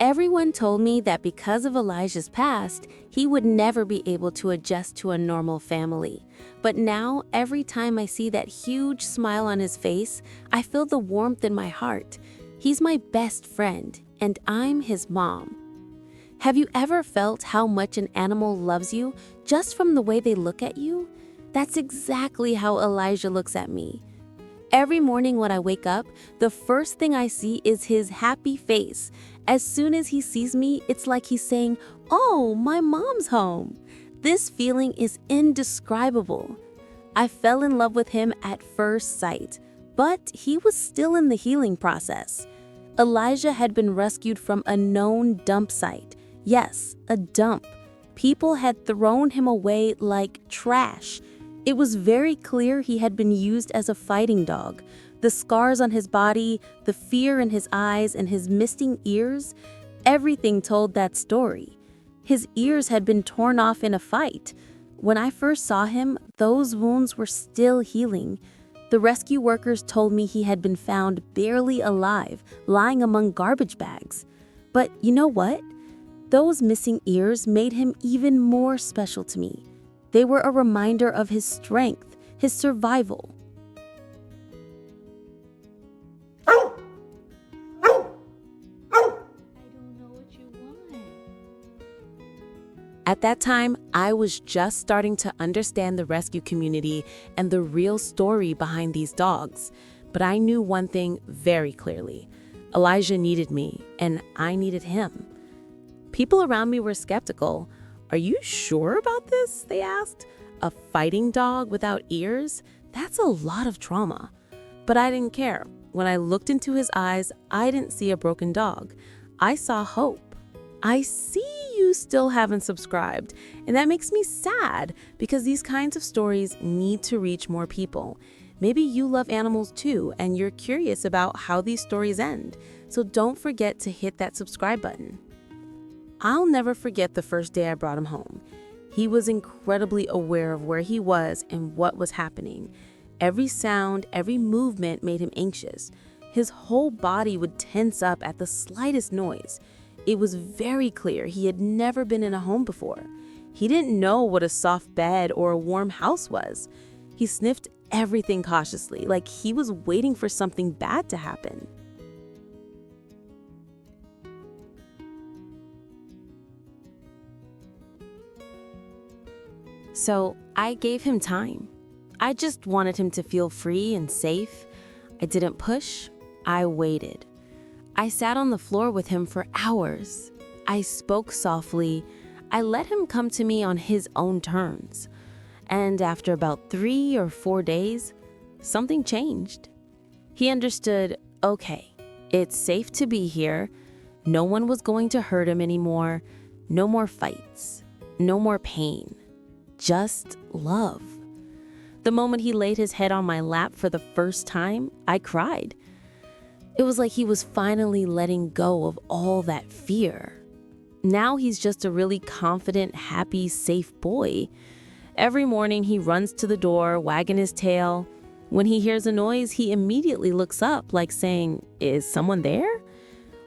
Everyone told me that because of Elijah's past, he would never be able to adjust to a normal family. But now, every time I see that huge smile on his face, I feel the warmth in my heart. He's my best friend, and I'm his mom. Have you ever felt how much an animal loves you just from the way they look at you? That's exactly how Elijah looks at me. Every morning when I wake up, the first thing I see is his happy face. As soon as he sees me, it's like he's saying, "Oh, my mom's home." This feeling is indescribable. I fell in love with him at first sight, but he was still in the healing process. Elijah had been rescued from a known dump site. Yes, a dump. People had thrown him away like trash. It was very clear he had been used as a fighting dog. The scars on his body, the fear in his eyes, and his missing ears, everything told that story. His ears had been torn off in a fight. When I first saw him, those wounds were still healing. The rescue workers told me he had been found barely alive, lying among garbage bags. But you know what? Those missing ears made him even more special to me. They were a reminder of his strength, his survival. At that time, I was just starting to understand the rescue community and the real story behind these dogs. But I knew one thing very clearly. Elijah needed me, and I needed him. People around me were skeptical. "Are you sure about this?" they asked. "A fighting dog without ears? That's a lot of trauma." But I didn't care. When I looked into his eyes, I didn't see a broken dog. I saw hope. I see you still haven't subscribed, and that makes me sad because these kinds of stories need to reach more people. Maybe you love animals too, and you're curious about how these stories end. So don't forget to hit that subscribe button. I'll never forget the first day I brought him home. He was incredibly aware of where he was and what was happening. Every sound, every movement made him anxious. His whole body would tense up at the slightest noise. It was very clear he had never been in a home before. He didn't know what a soft bed or a warm house was. He sniffed everything cautiously, like he was waiting for something bad to happen. So I gave him time. I just wanted him to feel free and safe. I didn't push, I waited. I sat on the floor with him for hours. I spoke softly. I let him come to me on his own terms. And after about 3 or 4 days, something changed. He understood, okay, it's safe to be here. No one was going to hurt him anymore. No more fights. No more pain. Just love. The moment he laid his head on my lap for the first time, I cried. It was like he was finally letting go of all that fear. Now he's just a really confident, happy, safe boy. Every morning he runs to the door, wagging his tail. When he hears a noise, he immediately looks up, like saying, "Is someone there?"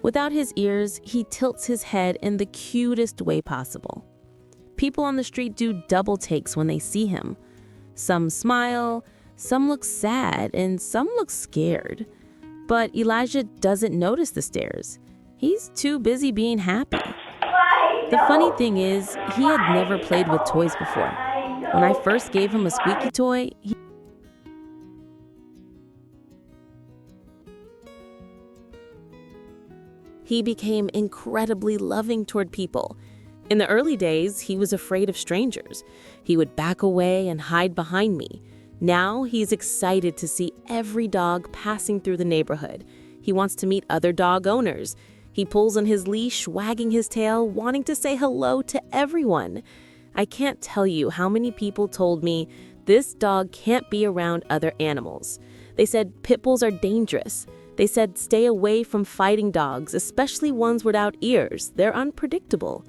Without his ears, he tilts his head in the cutest way possible. People on the street do double takes when they see him. Some smile, some look sad, and some look scared. But Elijah doesn't notice the stares. He's too busy being happy. The funny thing is, he had never played with toys before. When I first gave him a squeaky toy, he became incredibly loving toward people. In the early days, he was afraid of strangers. He would back away and hide behind me. Now he's excited to see every dog passing through the neighborhood. He wants to meet other dog owners. He pulls on his leash, wagging his tail, wanting to say hello to everyone. I can't tell you how many people told me this dog can't be around other animals. They said pit bulls are dangerous. They said stay away from fighting dogs, especially ones without ears. They're unpredictable.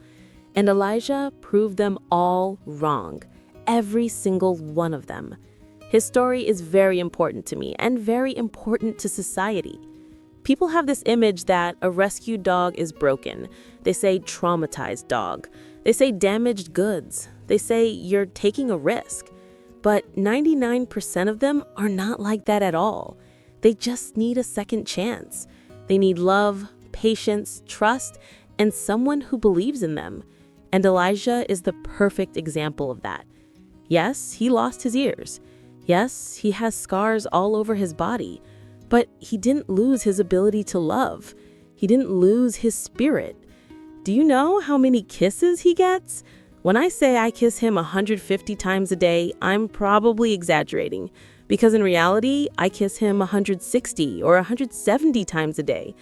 And Elijah proved them all wrong. Every single one of them. His story is very important to me and very important to society. People have this image that a rescued dog is broken. They say traumatized dog. They say damaged goods. They say you're taking a risk. But 99% of them are not like that at all. They just need a second chance. They need love, patience, trust, and someone who believes in them. And Elijah is the perfect example of that. Yes, he lost his ears. Yes, he has scars all over his body. But he didn't lose his ability to love. He didn't lose his spirit. Do you know how many kisses he gets? When I say I kiss him 150 times a day, I'm probably exaggerating. Because in reality, I kiss him 160 or 170 times a day.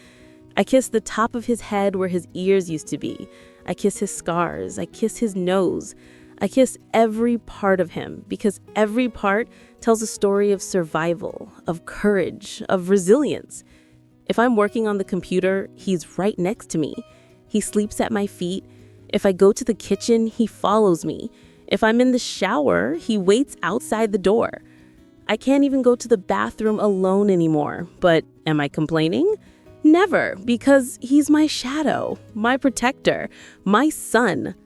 I kiss the top of his head where his ears used to be. I kiss his scars. I kiss his nose. I kiss every part of him because every part tells a story of survival, of courage, of resilience. If I'm working on the computer, he's right next to me. He sleeps at my feet. If I go to the kitchen, he follows me. If I'm in the shower, he waits outside the door. I can't even go to the bathroom alone anymore. But am I complaining? Never, because he's my shadow, my protector, my son.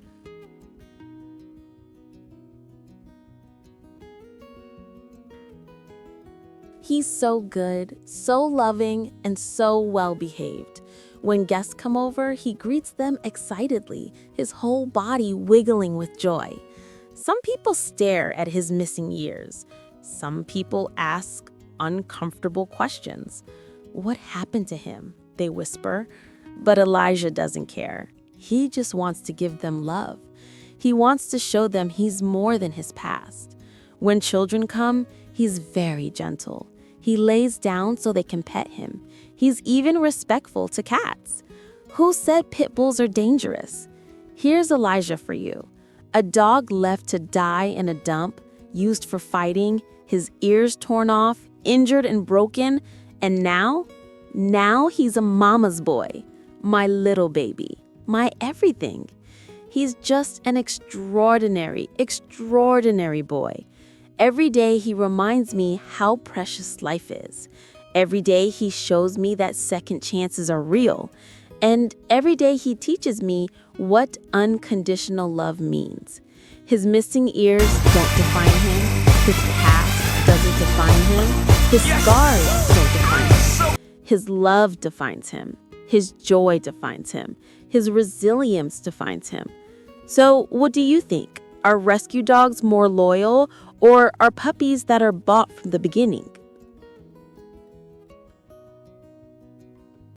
He's so good, so loving, and so well-behaved. When guests come over, he greets them excitedly, his whole body wiggling with joy. Some people stare at his missing ears. Some people ask uncomfortable questions. What happened to him? They whisper. But Elijah doesn't care. He just wants to give them love. He wants to show them he's more than his past. When children come, he's very gentle. He lays down so they can pet him. He's even respectful to cats. Who said pit bulls are dangerous? Here's Elijah for you. A dog left to die in a dump, used for fighting, his ears torn off, injured and broken, and now he's a mama's boy, my little baby, my everything. He's just an extraordinary, extraordinary boy. Every day he reminds me how precious life is. Every day he shows me that second chances are real. And every day he teaches me what unconditional love means. His missing ears don't define him. His past doesn't define him. His scars don't define him. His love defines him. His joy defines him. His resilience defines him. So what do you think? Are rescue dogs more loyal, or are puppies that are bought from the beginning?